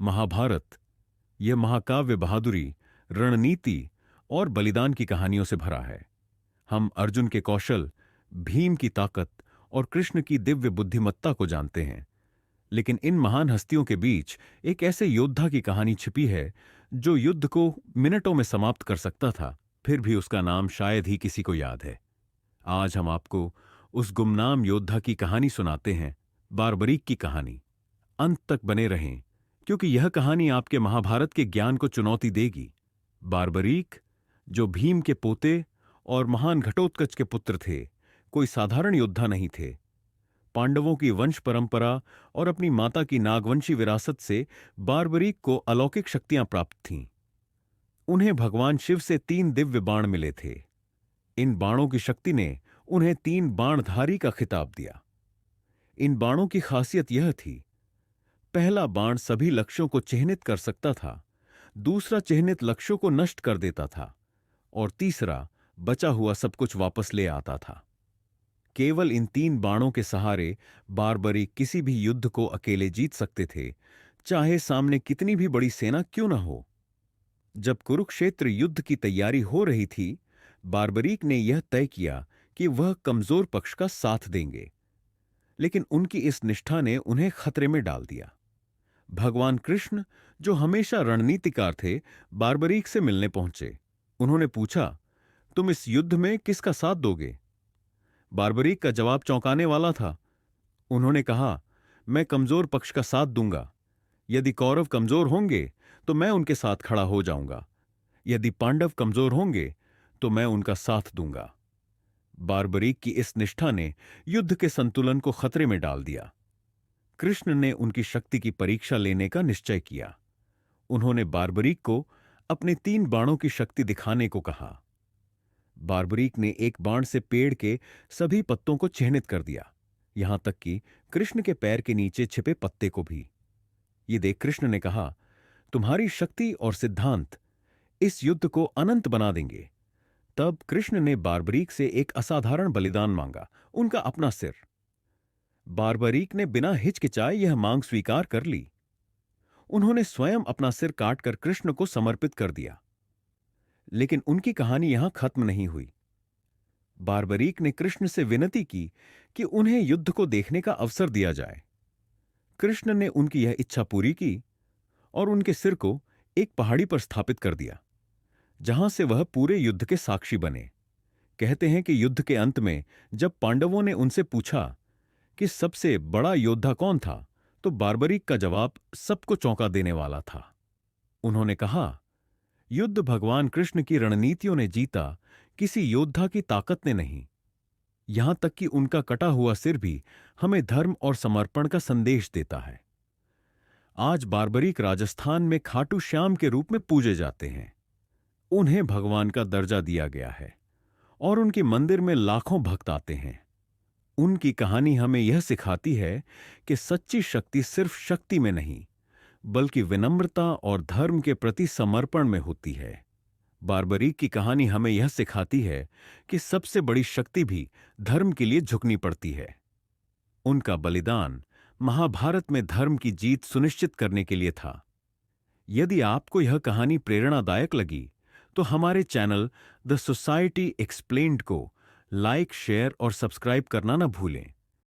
महाभारत, यह महाकाव्य बहादुरी, रणनीति और बलिदान की कहानियों से भरा है। हम अर्जुन के कौशल, भीम की ताकत और कृष्ण की दिव्य बुद्धिमत्ता को जानते हैं, लेकिन इन महान हस्तियों के बीच एक ऐसे योद्धा की कहानी छिपी है जो युद्ध को मिनटों में समाप्त कर सकता था, फिर भी उसका नाम शायद ही किसी को याद है। आज हम आपको उस गुमनाम योद्धा की कहानी सुनाते हैं, बारबरीक की कहानी। अंत तक बने रहें, क्योंकि यह कहानी आपके महाभारत के ज्ञान को चुनौती देगी। बारबरीक, जो भीम के पोते और महान घटोत्कच के पुत्र थे, कोई साधारण योद्धा नहीं थे। पांडवों की वंश परंपरा और अपनी माता की नागवंशी विरासत से बारबरीक को अलौकिक शक्तियां प्राप्त थीं। उन्हें भगवान शिव से 3 दिव्य बाण मिले थे। इन बाणों की शक्ति ने उन्हें 3 बाणधारी का खिताब दिया। इन बाणों की खासियत यह थी, पहला बाण सभी लक्ष्यों को चिह्नित कर सकता था, दूसरा चिह्नित लक्ष्यों को नष्ट कर देता था और तीसरा बचा हुआ सब कुछ वापस ले आता था। केवल इन 3 बाणों के सहारे बारबरीक किसी भी युद्ध को अकेले जीत सकते थे, चाहे सामने कितनी भी बड़ी सेना क्यों न हो। जब कुरुक्षेत्र युद्ध की तैयारी हो रही थी, बारबरीक ने यह तय किया कि वह कमजोर पक्ष का साथ देंगे, लेकिन उनकी इस निष्ठा ने उन्हें खतरे में डाल दिया। भगवान कृष्ण, जो हमेशा रणनीतिकार थे, बारबरीक से मिलने पहुंचे। उन्होंने पूछा, तुम इस युद्ध में किसका साथ दोगे? बारबरीक का जवाब चौंकाने वाला था। उन्होंने कहा, मैं कमजोर पक्ष का साथ दूंगा। यदि कौरव कमजोर होंगे तो मैं उनके साथ खड़ा हो जाऊंगा, यदि पांडव कमजोर होंगे तो मैं उनका साथ दूंगा। बारबरीक की इस निष्ठा ने युद्ध के संतुलन को खतरे में डाल दिया। कृष्ण ने उनकी शक्ति की परीक्षा लेने का निश्चय किया। उन्होंने बारबरीक को अपने 3 बाणों की शक्ति दिखाने को कहा। बारबरीक ने एक बाण से पेड़ के सभी पत्तों को चिह्नित कर दिया, यहां तक कि कृष्ण के पैर के नीचे छिपे पत्ते को भी। ये देख कृष्ण ने कहा, तुम्हारी शक्ति और सिद्धांत इस युद्ध को अनंत बना देंगे। तब कृष्ण ने बारबरीक से एक असाधारण बलिदान मांगा, उनका अपना सिर। बारबरीक ने बिना हिचकिचाए यह मांग स्वीकार कर ली। उन्होंने स्वयं अपना सिर काटकर कृष्ण को समर्पित कर दिया। लेकिन उनकी कहानी यहां खत्म नहीं हुई। बारबरीक ने कृष्ण से विनती की कि उन्हें युद्ध को देखने का अवसर दिया जाए। कृष्ण ने उनकी यह इच्छा पूरी की और उनके सिर को एक पहाड़ी पर स्थापित कर दिया, जहां से वह पूरे युद्ध के साक्षी बने। कहते हैं कि युद्ध के अंत में जब पांडवों ने उनसे पूछा कि सबसे बड़ा योद्धा कौन था, तो बारबरीक का जवाब सबको चौंका देने वाला था। उन्होंने कहा, युद्ध भगवान कृष्ण की रणनीतियों ने जीता, किसी योद्धा की ताकत ने नहीं। यहां तक कि उनका कटा हुआ सिर भी हमें धर्म और समर्पण का संदेश देता है। आज बारबरीक राजस्थान में खाटू श्याम के रूप में पूजे जाते हैं। उन्हें भगवान का दर्जा दिया गया है और उनके मंदिर में लाखों भक्त आते हैं। उनकी कहानी हमें यह सिखाती है कि सच्ची शक्ति सिर्फ शक्ति में नहीं, बल्कि विनम्रता और धर्म के प्रति समर्पण में होती है। बारबरीक की कहानी हमें यह सिखाती है कि सबसे बड़ी शक्ति भी धर्म के लिए झुकनी पड़ती है। उनका बलिदान महाभारत में धर्म की जीत सुनिश्चित करने के लिए था। यदि आपको यह कहानी प्रेरणादायक लगी, तो हमारे चैनल द सोसाइटी एक्सप्लेन्ड को लाइक, शेयर और सब्सक्राइब करना न भूलें।